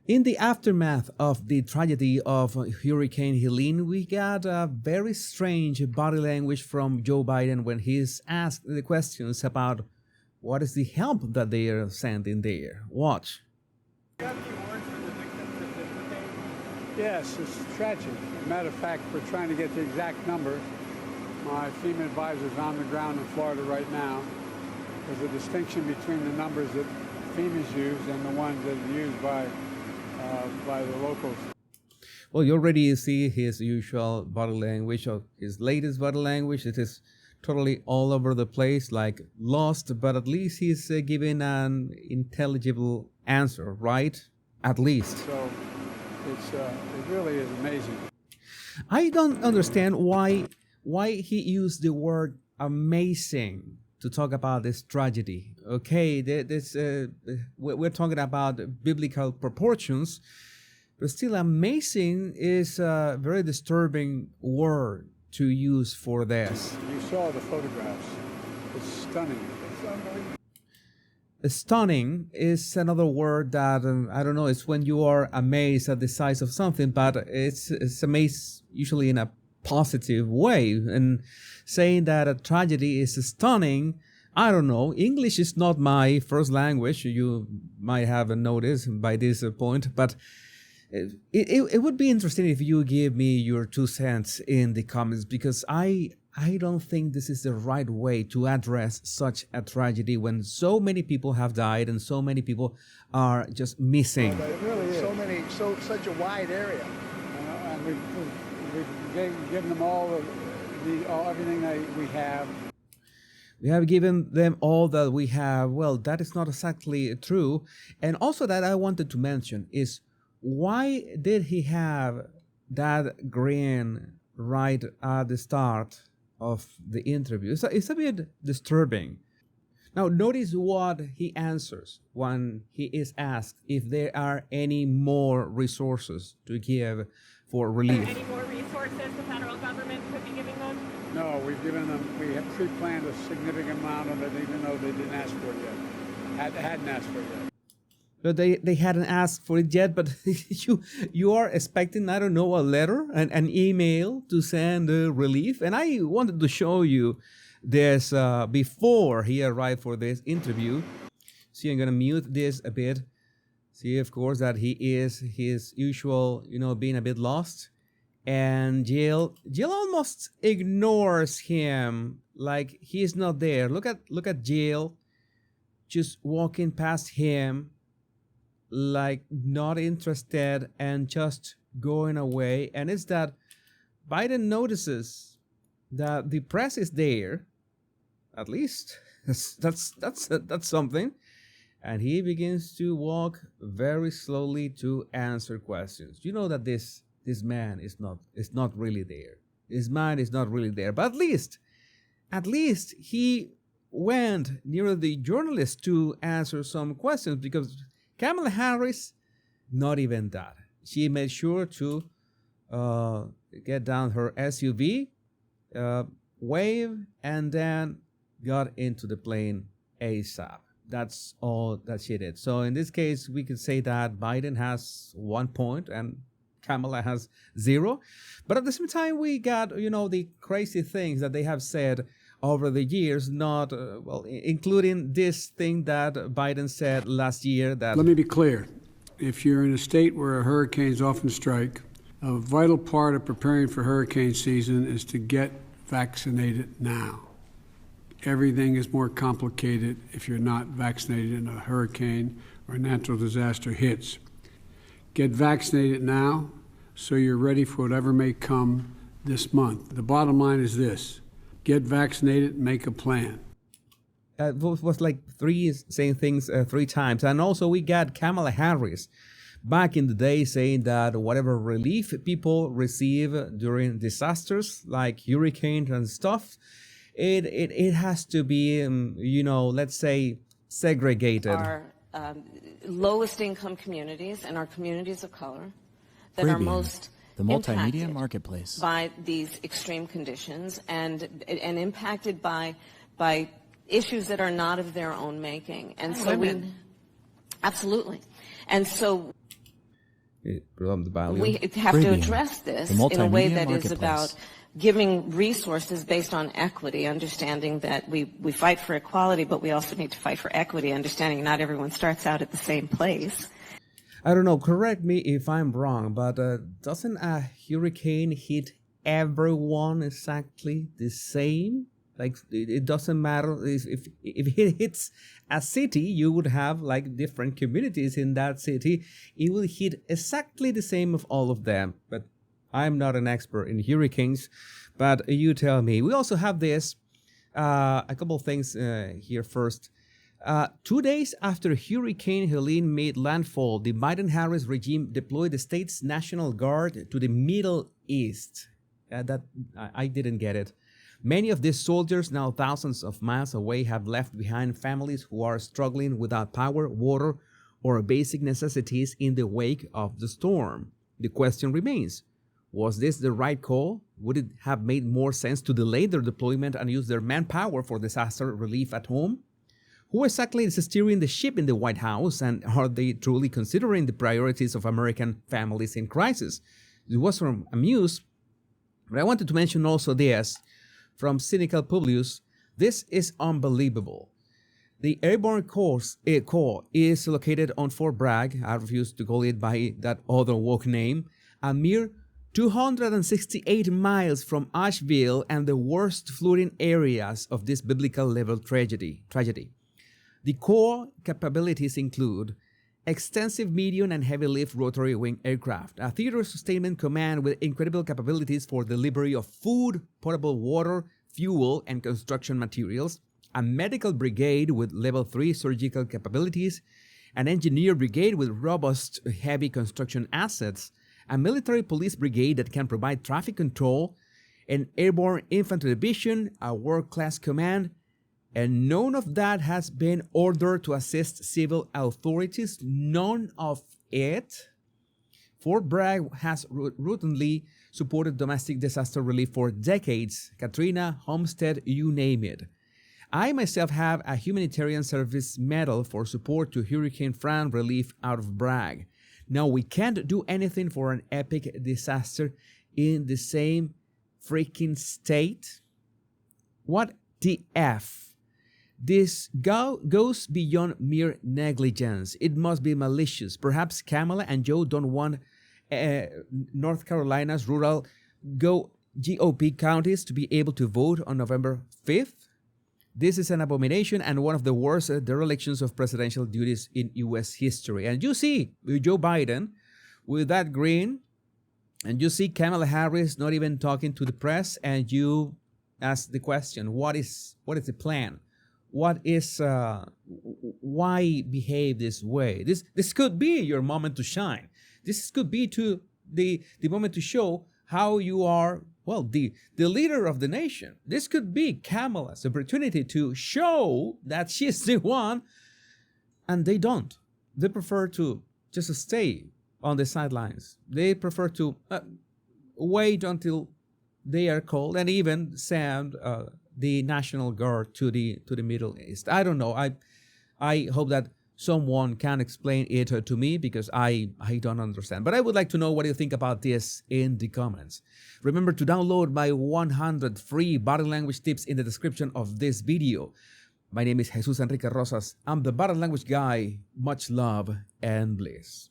In the aftermath of the tragedy of Hurricane Helene, we got a very strange body language from Joe Biden when he's asked the questions about what is the help that they are sending there. Watch. Do you have any words for the victims of this hurricane? Yes, it's tragic. As a matter of fact, we're trying to get the exact numbers. My FEMA advisor is on the ground in Florida right now. There's a distinction between the numbers that FEMA's used and the ones that are used by the locals. Well, you already see his usual body language, or his latest body language. It is totally all over the place, like lost, but at least he's giving an intelligible answer, right? At least. So it really is amazing. I don't understand why he used the word amazing to talk about this tragedy. Okay, we're talking about biblical proportions, but still amazing is a very disturbing word to use for this. You saw the photographs. It's stunning. It's unbelievable. Stunning is another word that, I don't know, it's when you are amazed at the size of something, but it's amazed usually in a positive way. And saying that a tragedy is stunning, I don't know. English is not my first language. You might have noticed by this point, but it would be interesting if you give me your 2 cents in the comments, because I don't think this is the right way to address such a tragedy when so many people have died and so many people are just missing. But it really is. Such a wide area. And we've given them all everything that we have. We have given them all that we have. Well, that is not exactly true. And also that I wanted to mention is, why did he have that grin right at the start of the interview? It's a bit disturbing. Now, notice what he answers when he is asked if there are any more resources to give for relief. Any more resources the federal government could be giving them? No, we have pre-planned a significant amount of it, even though they didn't ask for it yet. Hadn't asked for it yet. But they hadn't asked for it yet, but you are expecting, I don't know, a letter, an email to send relief. And I wanted to show you this before he arrived for this interview. See, I'm going to mute this a bit. See, of course, that he is his usual, being a bit lost. And Jill almost ignores him like he's not there. Look at Jill just walking past him, like not interested and just going away. And it's that Biden notices that the press is there. At least that's something. And he begins to walk very slowly to answer questions. You know that this man is not really there. His mind is not really there. But at least he went near the journalist to answer some questions, because Kamala Harris, not even that. She made sure to get down her SUV, wave, and then got into the plane ASAP. That's all that she did. So in this case, we could say that Biden has 1 point and Kamala has 0. But at the same time, we got, the crazy things that they have said over the years, not, including this thing that Biden said last year that... Let me be clear. If you're in a state where hurricanes often strike, a vital part of preparing for hurricane season is to get vaccinated now. Everything is more complicated if you're not vaccinated and a hurricane or a natural disaster hits. Get vaccinated now so you're ready for whatever may come this month. The bottom line is this: get vaccinated, make a plan. Was like saying things 3 times. And also we got Kamala Harris back in the day saying that whatever relief people receive during disasters like hurricanes and stuff, it has to be, let's say, segregated. Our lowest income communities and our communities of color that are most the multimedia marketplace by these extreme conditions and impacted by issues that are not of their own making. And so absolutely. And so From the value. We have to Premium, address this the in a way multimedia that is marketplace. about giving resources based on equity, understanding that we fight for equality, but we also need to fight for equity, understanding not everyone starts out at the same place. I don't know, correct me if I'm wrong, but doesn't a hurricane hit everyone exactly the same? Like, it doesn't matter if it hits a city, you would have like different communities in that city. It will hit exactly the same of all of them. But I'm not an expert in hurricanes, but you tell me. We also have this, a couple of things here first. 2 days after Hurricane Helene made landfall, the Biden-Harris regime deployed the state's National Guard to the Middle East. I didn't get it. Many of these soldiers, now thousands of miles away, have left behind families who are struggling without power, water, or basic necessities in the wake of the storm. The question remains, was this the right call? Would it have made more sense to delay their deployment and use their manpower for disaster relief at home? Who exactly is steering the ship in the White House, and are they truly considering the priorities of American families in crisis? It was from Amuse, but I wanted to mention also this, from Cynical Publius. This is unbelievable. The Airborne Corps is located on Fort Bragg, I refuse to call it by that other woke name, a mere 268 miles from Asheville and the worst flooding areas of this biblical level tragedy. The core capabilities include extensive medium and heavy lift rotary wing aircraft, a theater sustainment command with incredible capabilities for delivery of food, potable water, fuel, and construction materials, a medical brigade with level 3 surgical capabilities, an engineer brigade with robust heavy construction assets, a military police brigade that can provide traffic control, an airborne infantry division, a world-class command, and none of that has been ordered to assist civil authorities. None of it. Fort Bragg has routinely supported domestic disaster relief for decades. Katrina, Homestead, you name it. I myself have a humanitarian service medal for support to Hurricane Fran relief out of Bragg. Now, we can't do anything for an epic disaster in the same freaking state. What the F? This goes beyond mere negligence. It must be malicious. Perhaps Kamala and Joe don't want North Carolina's rural GOP counties to be able to vote on November 5th. This is an abomination and one of the worst derelictions of presidential duties in U.S. history. And you see Joe Biden with that grin, and you see Kamala Harris not even talking to the press, and you ask the question, what is the plan? What is, why behave this way? This could be your moment to shine. This could be to the moment to show how you are, well, the leader of the nation. This could be Kamala's opportunity to show that she's the one, and they don't. They prefer to just stay on the sidelines. They prefer to wait until they are called and even send the National Guard to the Middle East. I don't know. I hope that someone can explain it to me, because I don't understand. But I would like to know what you think about this in the comments. Remember to download my 100 free body language tips in the description of this video. My name is Jesus Enrique Rosas. I'm the body language guy. Much love and bliss.